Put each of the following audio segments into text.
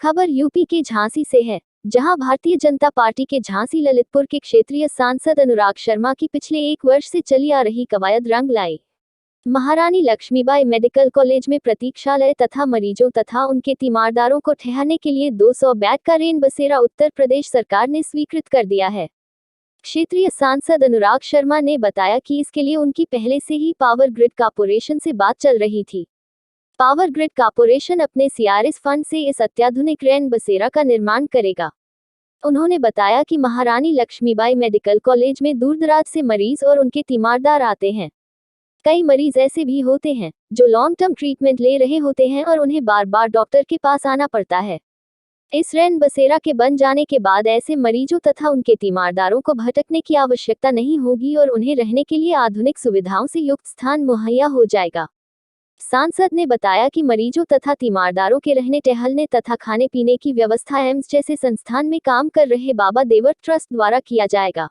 खबर यूपी के झांसी से है, जहां भारतीय जनता पार्टी के झांसी ललितपुर के क्षेत्रीय सांसद अनुराग शर्मा की पिछले 1 वर्ष से चली आ रही कवायद रंग लाई। महारानी लक्ष्मीबाई मेडिकल कॉलेज में प्रतीक्षालय तथा मरीजों तथा उनके तीमारदारों को ठहरने के लिए 200 बेड का रेन बसेरा उत्तर प्रदेश सरकार ने स्वीकृत कर दिया है। क्षेत्रीय सांसद अनुराग शर्मा ने बताया कि इसके लिए उनकी पहले से ही पावर ग्रिड कॉर्पोरेशन से बात चल रही थी। पावर ग्रिड कॉर्पोरेशन अपने सीआरएस फंड से इस अत्याधुनिक रेन बसेरा का निर्माण करेगा। उन्होंने बताया कि महारानी लक्ष्मीबाई मेडिकल कॉलेज में दूर-दराज से मरीज और उनके तीमारदार आते हैं। कई मरीज ऐसे भी होते हैं जो लॉन्ग टर्म ट्रीटमेंट ले रहे होते हैं और उन्हें बार-बार डॉक्टर के पास आना पड़ता है। इस रेन बसेरा के बन जाने के बाद ऐसे मरीजों तथा उनके तीमारदारों को भटकने की आवश्यकता नहीं होगी और उन्हें रहने के लिए आधुनिक सुविधाओं से युक्त स्थान मुहैया हो जाएगा। सांसद ने बताया कि मरीजों तथा तीमारदारों के रहने टहलने तथा खाने पीने की व्यवस्था एम्स जैसे संस्थान में काम कर रहे बाबा देवर ट्रस्ट द्वारा किया जाएगा।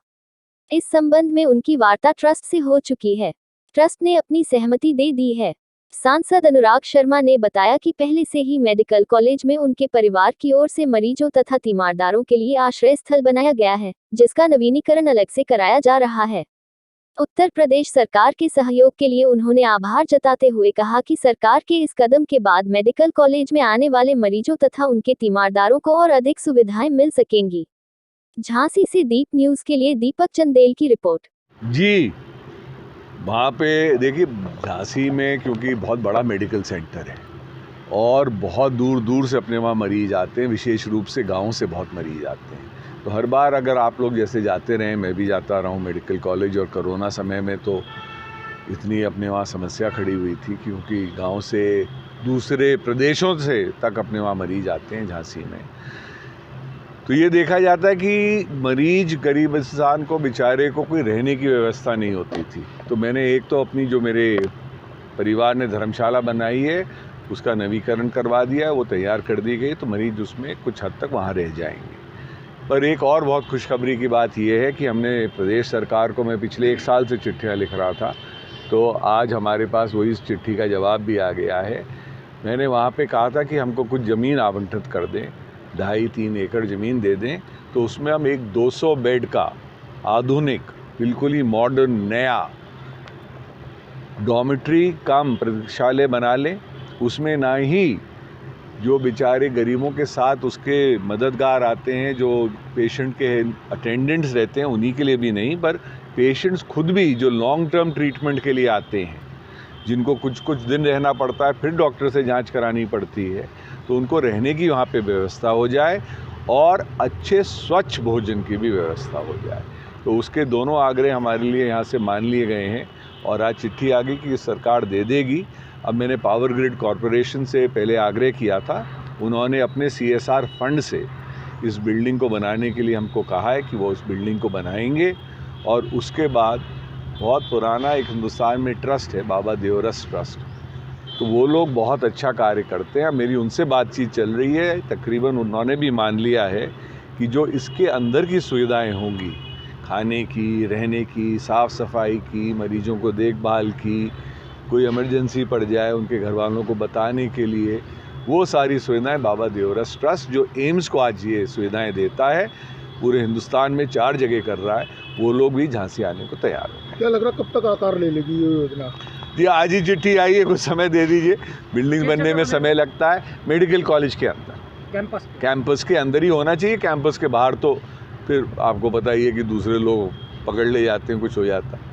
इस संबंध में उनकी वार्ता ट्रस्ट से हो चुकी है। ट्रस्ट ने अपनी सहमति दे दी है। सांसद अनुराग शर्मा ने बताया कि पहले से ही मेडिकल कॉलेज में उनके परिवार की ओर से मरीजों तथा तीमारदारों के लिए आश्रय स्थल बनाया गया है, जिसका नवीनीकरण अलग से कराया जा रहा है। उत्तर प्रदेश सरकार के सहयोग के लिए उन्होंने आभार जताते हुए कहा कि सरकार के इस कदम के बाद मेडिकल कॉलेज में आने वाले मरीजों तथा उनके तीमारदारों को और अधिक सुविधाएं मिल सकेंगी। झांसी से दीप न्यूज के लिए दीपक चंदेल की रिपोर्ट। जी, वहाँ पे देखिए झांसी में क्योंकि बहुत बड़ा मेडिकल सेंटर है और बहुत दूर दूर से अपने वहाँ मरीज आते हैं, विशेष रूप से गाँव से बहुत मरीज आते हैं। तो हर बार अगर आप लोग जैसे जाते रहें, मैं भी जाता रहा हूँ मेडिकल कॉलेज, और कोरोना समय में तो इतनी अपने वहाँ समस्या खड़ी हुई थी क्योंकि गांव से दूसरे प्रदेशों से तक अपने वहाँ मरीज आते हैं झांसी में। तो ये देखा जाता है कि मरीज गरीब इंसान को बेचारे को कोई रहने की व्यवस्था नहीं होती थी। तो मैंने एक तो अपनी जो मेरे परिवार ने धर्मशाला बनाई है उसका नवीकरण करवा दिया है, वो तैयार कर दी गई, तो मरीज उसमें कुछ हद तक वहाँ रह जाएंगे। पर एक और बहुत खुशखबरी की बात यह है कि हमने प्रदेश सरकार को, मैं पिछले 1 साल से चिट्ठियाँ लिख रहा था, तो आज हमारे पास वही इस चिट्ठी का जवाब भी आ गया है। मैंने वहाँ पे कहा था कि हमको कुछ ज़मीन आवंटित कर दें, 2.5-3 एकड़ ज़मीन दे दें, तो उसमें हम एक 200 बेड का आधुनिक बिल्कुल ही मॉडर्न नया डॉर्मेट्री कम प्रतीक्षालय बना लें। उसमें ना ही जो बेचारे गरीबों के साथ उसके मददगार आते हैं, जो पेशेंट के अटेंडेंट्स रहते हैं, उन्हीं के लिए भी नहीं, पर पेशेंट्स खुद भी जो लॉन्ग टर्म ट्रीटमेंट के लिए आते हैं, जिनको कुछ कुछ दिन रहना पड़ता है, फिर डॉक्टर से जांच करानी पड़ती है, तो उनको रहने की वहाँ पे व्यवस्था हो जाए और अच्छे स्वच्छ भोजन की भी व्यवस्था हो जाए। तो उसके दोनों आग्रह हमारे लिए यहाँ से मान लिए गए हैं और आज चिट्ठी आ गई कि सरकार दे देगी। अब मैंने पावर ग्रिड कॉर्पोरेशन से पहले आग्रह किया था, उन्होंने अपने CSR फंड से इस बिल्डिंग को बनाने के लिए हमको कहा है कि वो इस बिल्डिंग को बनाएंगे। और उसके बाद बहुत पुराना एक हिंदुस्तान में ट्रस्ट है, बाबा देवरस ट्रस्ट, तो वो लोग बहुत अच्छा कार्य करते हैं। मेरी उनसे बातचीत चल रही है, तकरीबन उन्होंने भी मान लिया है कि जो इसके अंदर की सुविधाएं होंगी, खाने की, रहने की, साफ़ सफाई की, मरीजों को देखभाल की, कोई इमरजेंसी पड़ जाए उनके घर वालों को बताने के लिए, वो सारी सुविधाएं बाबा देवरस ट्रस्ट जो एम्स को आज ये सुविधाएं देता है, पूरे हिंदुस्तान में 4 जगह कर रहा है, वो लोग भी झांसी आने को तैयार हैं। क्या लग रहा कब तक आकार ले लेगी ये योजना? जी, आज ही चिट्ठी आई है, कुछ समय दे दीजिए। बिल्डिंग बनने में समय लगता है। मेडिकल कॉलेज के अंदर, कैंपस के अंदर ही होना चाहिए। कैंपस के बाहर तो फिर आपको पता ही है कि दूसरे लोग पकड़ ले जाते हैं, कुछ हो जाता है।